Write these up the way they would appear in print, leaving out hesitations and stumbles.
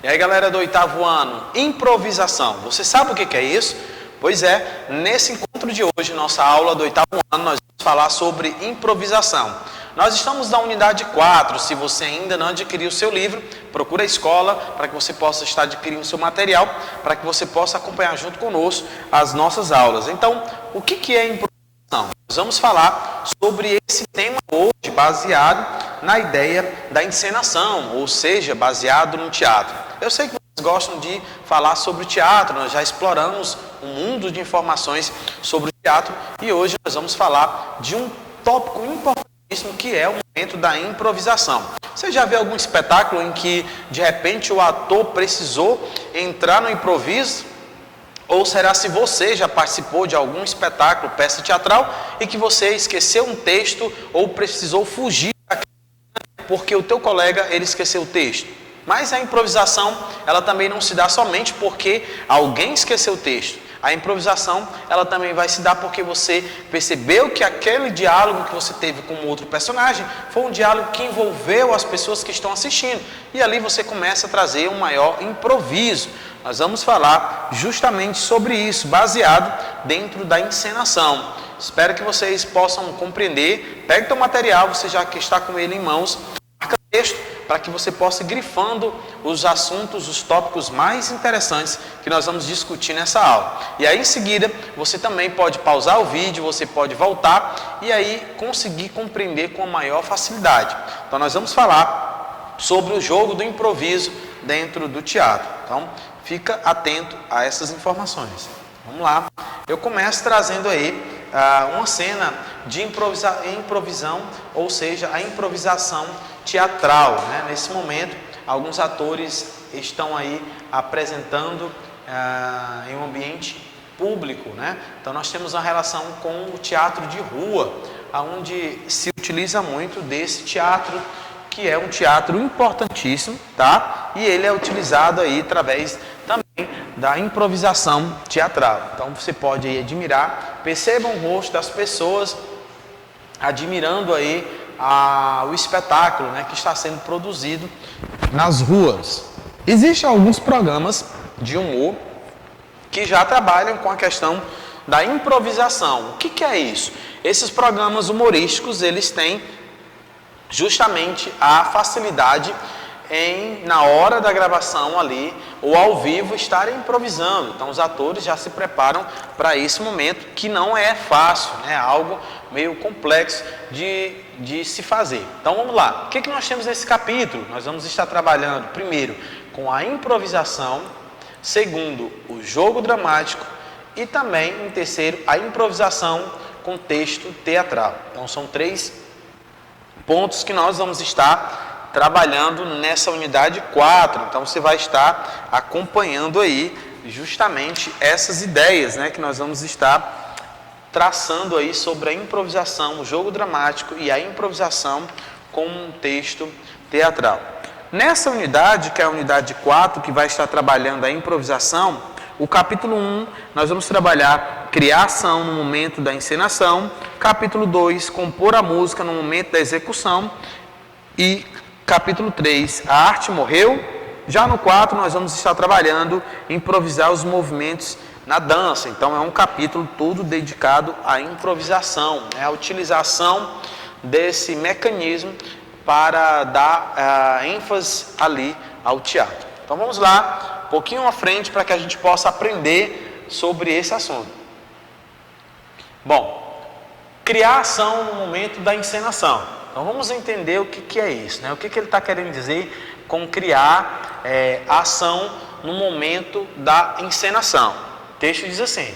E aí, galera do 8º ano, improvisação. Você sabe o que é isso? Pois é, nesse encontro de hoje, nossa aula do 8º ano, nós vamos falar sobre improvisação. Nós estamos na unidade 4, se você ainda não adquiriu o seu livro, procura a escola para que você possa estar adquirindo o seu material, para que você possa acompanhar junto conosco as nossas aulas. Então, o que é improvisação? Nós vamos falar sobre esse tema hoje, baseado na ideia da encenação, ou seja, baseado no teatro. Eu sei que vocês gostam de falar sobre o teatro, nós já exploramos um mundo de informações sobre o teatro e hoje nós vamos falar de um tópico importantíssimo que é o momento da improvisação. Você já viu algum espetáculo em que de repente o ator precisou entrar no improviso? Ou será se você já participou de algum espetáculo, peça teatral, e que você esqueceu um texto ou precisou fugir porque o teu colega ele esqueceu o texto? Mas a improvisação, ela também não se dá somente porque alguém esqueceu o texto. A improvisação, ela também vai se dar porque você percebeu que aquele diálogo que você teve com outro personagem foi um diálogo que envolveu as pessoas que estão assistindo. E ali você começa a trazer um maior improviso. Nós vamos falar justamente sobre isso, baseado dentro da encenação. Espero que vocês possam compreender. Pegue teu material, você já que está com ele em mãos, marca texto, para que você possa ir grifando os assuntos, os tópicos mais interessantes que nós vamos discutir nessa aula. E aí em seguida, você também pode pausar o vídeo, você pode voltar e aí conseguir compreender com a maior facilidade. Então nós vamos falar sobre o jogo do improviso dentro do teatro. Então fica atento a essas informações. Vamos lá. Eu começo trazendo aí uma cena de improvisão, ou seja, a improvisação teatral, né? Nesse momento, alguns atores estão aí apresentando em um ambiente público, né? Então nós temos uma relação com o teatro de rua, onde se utiliza muito desse teatro, que é um teatro importantíssimo, tá? E ele é utilizado aí através também da improvisação teatral. Então você pode aí admirar, percebam o rosto das pessoas admirando aí o espetáculo, né, que está sendo produzido nas ruas. Existem alguns programas de humor que já trabalham com a questão da improvisação. O que é isso? Esses programas humorísticos, eles têm justamente a facilidade em, na hora da gravação ali, ou ao vivo, estarem improvisando. Então os atores já se preparam para esse momento, que não é fácil, né? É algo meio complexo de se fazer. Então vamos lá, o que nós temos nesse capítulo? Nós vamos estar trabalhando primeiro com a improvisação, segundo o jogo dramático e também em terceiro a improvisação com texto teatral. Então são 3 pontos que nós vamos estar trabalhando nessa unidade 4. Então você vai estar acompanhando aí justamente essas ideias, né, que nós vamos estar traçando aí sobre a improvisação, o jogo dramático e a improvisação com um texto teatral. Nessa unidade, que é a unidade 4, que vai estar trabalhando a improvisação, o capítulo 1, nós vamos trabalhar criar ação no momento da encenação, capítulo 2, compor a música no momento da execução e capítulo 3, a arte morreu. Já no 4, nós vamos estar trabalhando improvisar os movimentos na dança. Então é um capítulo todo dedicado à improvisação, né? A utilização desse mecanismo para dar ênfase ali ao teatro. Então vamos lá, um pouquinho à frente para que a gente possa aprender sobre esse assunto. Bom, criar ação no momento da encenação. Então vamos entender o que é isso, né? O que ele está querendo dizer com criar ação no momento da encenação. O texto diz assim: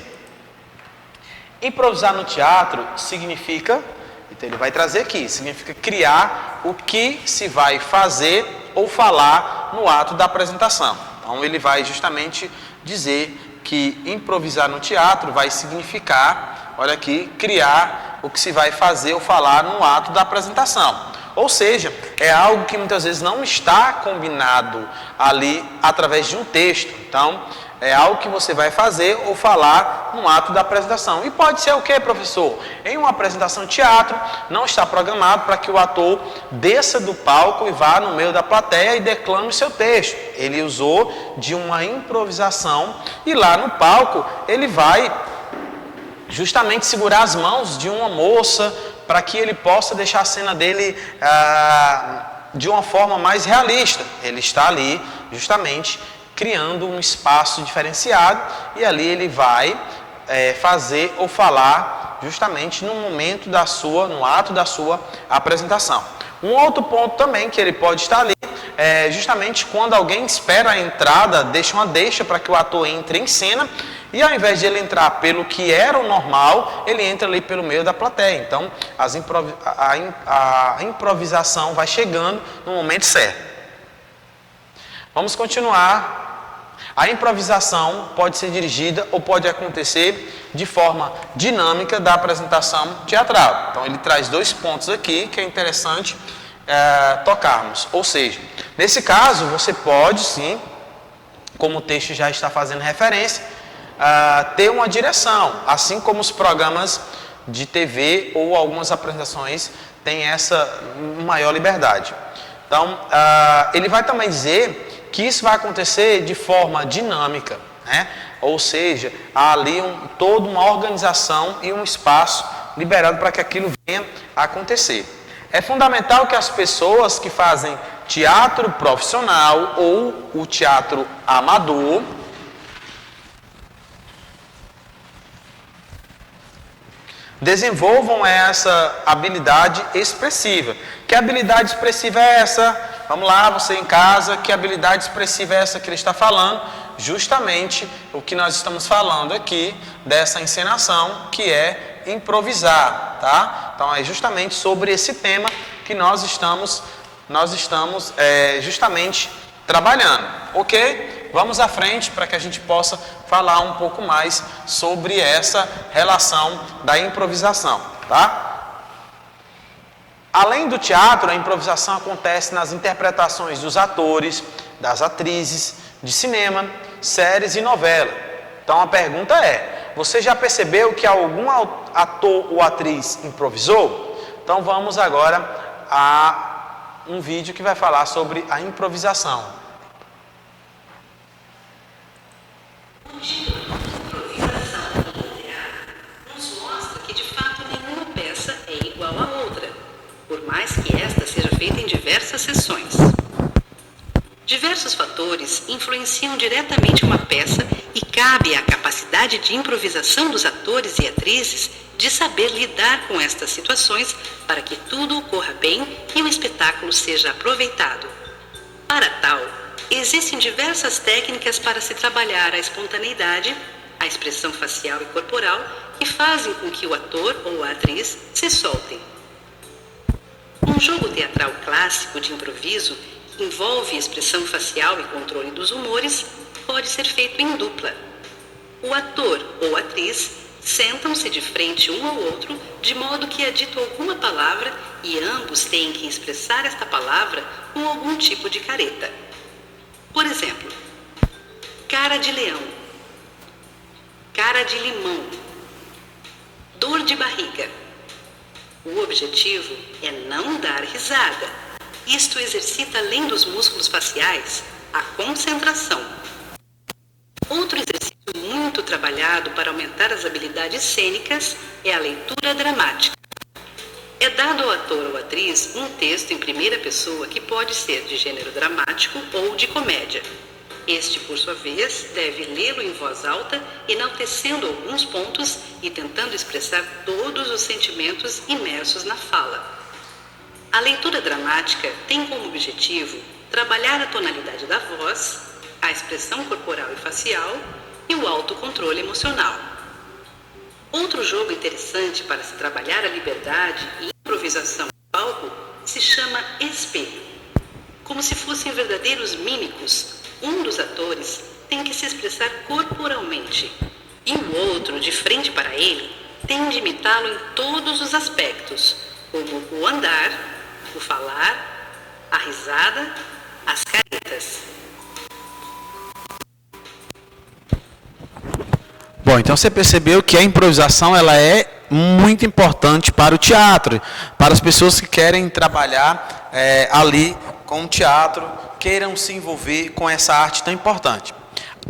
improvisar no teatro significa, então ele vai trazer aqui, significa criar o que se vai fazer ou falar no ato da apresentação. Então ele vai justamente dizer que improvisar no teatro vai significar, olha aqui, criar o que se vai fazer ou falar no ato da apresentação. Ou seja, é algo que muitas vezes não está combinado ali através de um texto. Então, É algo que você vai fazer ou falar no ato da apresentação. E pode ser o que, professor? Em uma apresentação de teatro, não está programado para que o ator desça do palco e vá no meio da plateia e declame o seu texto. Ele usou de uma improvisação e lá no palco ele vai justamente segurar as mãos de uma moça para que ele possa deixar a cena dele de uma forma mais realista. Ele está ali justamente criando um espaço diferenciado e ali ele vai fazer ou falar justamente no momento no ato da sua apresentação. Um outro ponto também que ele pode estar ali é justamente quando alguém espera a entrada, deixa uma deixa para que o ator entre em cena e ao invés de ele entrar pelo que era o normal, ele entra ali pelo meio da plateia. Então a improvisação vai chegando no momento certo. Vamos continuar. A improvisação pode ser dirigida ou pode acontecer de forma dinâmica da apresentação teatral. Então ele traz 2 pontos aqui que é interessante tocarmos. Ou seja, nesse caso você pode sim, como o texto já está fazendo referência, ter uma direção, assim como os programas de TV ou algumas apresentações têm essa maior liberdade. Então ele vai também dizer que isso vai acontecer de forma dinâmica, né? Ou seja, há ali toda uma organização e um espaço liberado para que aquilo venha a acontecer. É fundamental que as pessoas que fazem teatro profissional ou o teatro amador desenvolvam essa habilidade expressiva. Que habilidade expressiva é essa? Vamos lá, você em casa, que habilidade expressiva é essa que ele está falando? Justamente o que nós estamos falando aqui dessa encenação, que é improvisar, tá? Então é justamente sobre esse tema que nós estamos justamente trabalhando, ok? Vamos à frente para que a gente possa falar um pouco mais sobre essa relação da improvisação, tá? Além do teatro, a improvisação acontece nas interpretações dos atores, das atrizes, de cinema, séries e novela. Então a pergunta é, você já percebeu que algum ator ou atriz improvisou? Então vamos agora a um vídeo que vai falar sobre a improvisação. Improvisação no teatro nos mostra que de fato nenhuma peça é igual à outra, por mais que esta seja feita em diversas sessões. Diversos fatores influenciam diretamente uma peça e cabe à capacidade de improvisação dos atores e atrizes de saber lidar com estas situações para que tudo ocorra bem e o espetáculo seja aproveitado. Para tal, existem diversas técnicas para se trabalhar a espontaneidade, a expressão facial e corporal que fazem com que o ator ou a atriz se soltem. Um jogo teatral clássico de improviso que envolve expressão facial e controle dos humores pode ser feito em dupla. O ator ou atriz sentam-se de frente um ao outro de modo que é dito alguma palavra e ambos têm que expressar esta palavra com algum tipo de careta. Por exemplo, cara de leão, cara de limão, dor de barriga. O objetivo é não dar risada. Isto exercita, além dos músculos faciais, a concentração. Outro exercício muito trabalhado para aumentar as habilidades cênicas é a leitura dramática. É dado ao ator ou atriz um texto em primeira pessoa que pode ser de gênero dramático ou de comédia. Este, por sua vez, deve lê-lo em voz alta, enaltecendo alguns pontos e tentando expressar todos os sentimentos imersos na fala. A leitura dramática tem como objetivo trabalhar a tonalidade da voz, a expressão corporal e facial e o autocontrole emocional. Outro jogo interessante para se trabalhar a liberdade e improvisação no palco se chama espelho. Como se fossem verdadeiros mímicos, um dos atores tem que se expressar corporalmente e o outro, de frente para ele, tem de imitá-lo em todos os aspectos, como o andar, o falar, a risada, as caretas. Bom, então você percebeu que a improvisação ela é muito importante para o teatro, para as pessoas que querem trabalhar ali com o teatro, queiram se envolver com essa arte tão importante.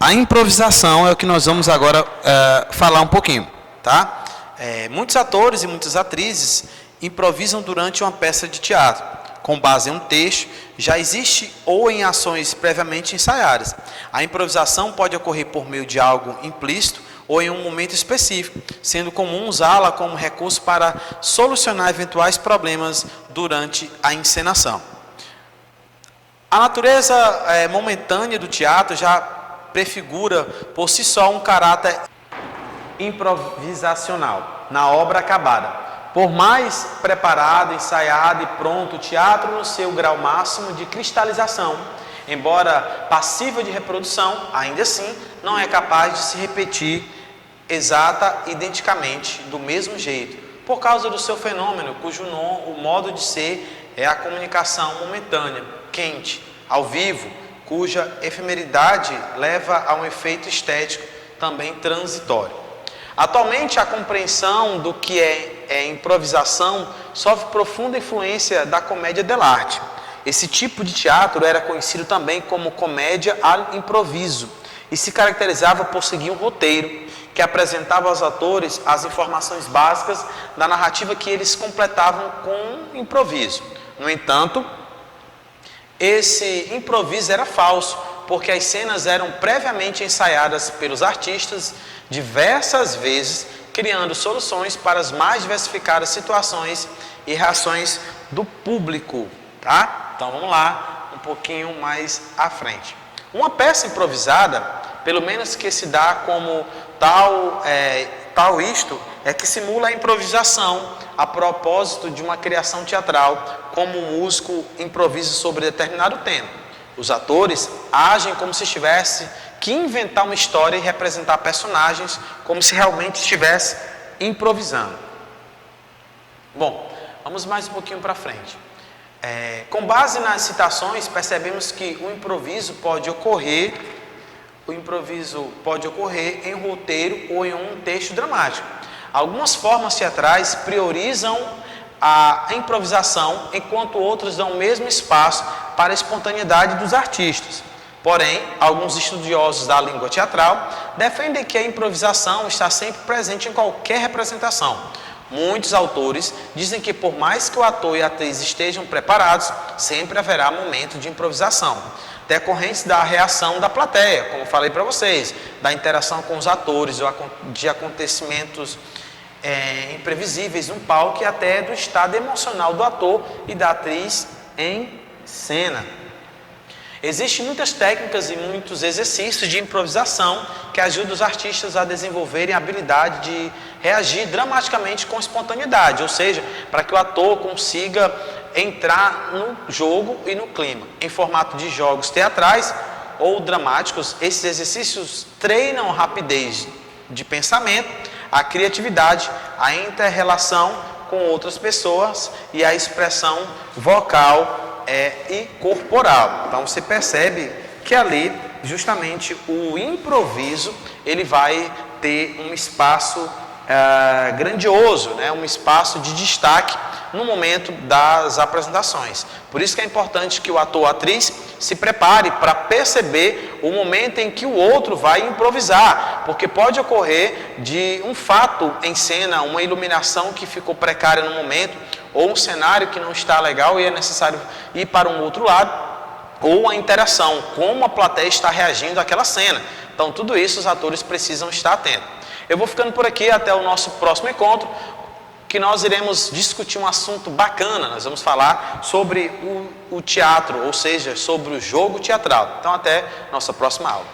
A improvisação é o que nós vamos agora falar um pouquinho, tá? Muitos atores e muitas atrizes improvisam durante uma peça de teatro, com base em um texto, já existe ou em ações previamente ensaiadas. A improvisação pode ocorrer por meio de algo implícito ou em um momento específico, sendo comum usá-la como recurso para solucionar eventuais problemas durante a encenação. A natureza momentânea do teatro já prefigura por si só um caráter improvisacional na obra acabada. Por mais preparado, ensaiado e pronto, o teatro no seu grau máximo de cristalização, embora passível de reprodução, ainda assim não é capaz de se repetir identicamente do mesmo jeito, por causa do seu fenômeno, cujo o modo de ser é a comunicação momentânea, quente, ao vivo, cuja efemeridade leva a um efeito estético também transitório. Atualmente, a compreensão do que é improvisação sofre profunda influência da comédia dell'arte. Esse tipo de teatro era conhecido também como comédia al improviso e se caracterizava por seguir um roteiro que apresentava aos atores as informações básicas da narrativa que eles completavam com improviso. No entanto, esse improviso era falso, porque as cenas eram previamente ensaiadas pelos artistas diversas vezes, criando soluções para as mais diversificadas situações e reações do público, tá? Então vamos lá, um pouquinho mais à frente. Uma peça improvisada, pelo menos que se dá como tal isto, é que simula a improvisação a propósito de uma criação teatral, como um músico improvisa sobre determinado tema. Os atores agem como se tivesse que inventar uma história e representar personagens como se realmente estivesse improvisando. Bom, vamos mais um pouquinho para frente. Com base nas citações, percebemos que o improviso pode ocorrer em um roteiro ou em um texto dramático. Algumas formas teatrais priorizam a improvisação, enquanto outras dão o mesmo espaço para a espontaneidade dos artistas. Porém, alguns estudiosos da língua teatral defendem que a improvisação está sempre presente em qualquer representação. Muitos autores dizem que por mais que o ator e a atriz estejam preparados, sempre haverá momento de improvisação, decorrentes da reação da plateia, como falei para vocês, da interação com os atores, de acontecimentos imprevisíveis no palco e até do estado emocional do ator e da atriz em cena. Existem muitas técnicas e muitos exercícios de improvisação que ajudam os artistas a desenvolverem a habilidade de reagir dramaticamente com espontaneidade, ou seja, para que o ator consiga entrar no jogo e no clima. Em formato de jogos teatrais ou dramáticos, esses exercícios treinam a rapidez de pensamento, a criatividade, a inter-relação com outras pessoas e a expressão vocal e corporal. Então você percebe que ali justamente o improviso ele vai ter um espaço grandioso, né? Um espaço de destaque no momento das apresentações. Por isso que é importante que o ator ou atriz se prepare para perceber o momento em que o outro vai improvisar, porque pode ocorrer de um fato em cena, uma iluminação que ficou precária no momento, ou um cenário que não está legal e é necessário ir para um outro lado, ou a interação, como a plateia está reagindo àquela cena. Então tudo isso os atores precisam estar atentos. Eu vou ficando por aqui até o nosso próximo encontro, que nós iremos discutir um assunto bacana. Nós vamos falar sobre o teatro, ou seja, sobre o jogo teatral. Então até nossa próxima aula.